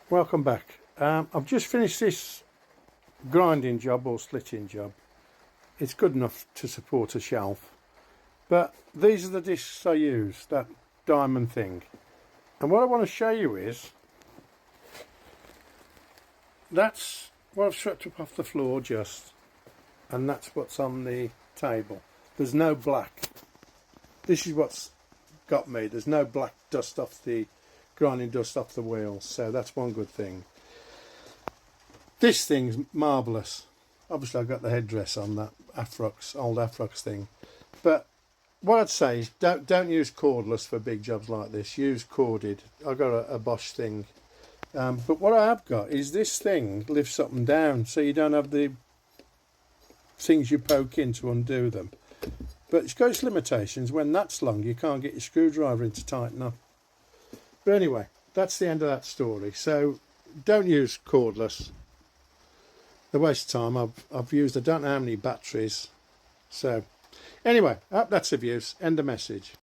Welcome back. I've just finished this grinding job or slitting job. It's good enough to support a shelf, but these are the discs I use, that diamond thing. And what I want to show you is that's what I've swept up off the floor just, and that's what's on the table. There's no black. This is what's got me. There's no black dust off the grinding dust off the wheels, so that's one good thing. This thing's marvellous. Obviously I've got the headdress on, that Afrox, old Afrox thing, but what I'd say is don't use cordless for big jobs like this. Use corded. I've got a Bosch thing, but what I have got is this thing lifts up and down, so you don't have the things you poke in to undo them. But it's got its limitations. When that's long, you can't get your screwdriver in to tighten up. But anyway, that's the end of that story. So don't use cordless. A waste of time. I've used I don't know how many batteries. So anyway, that's of use. End of message.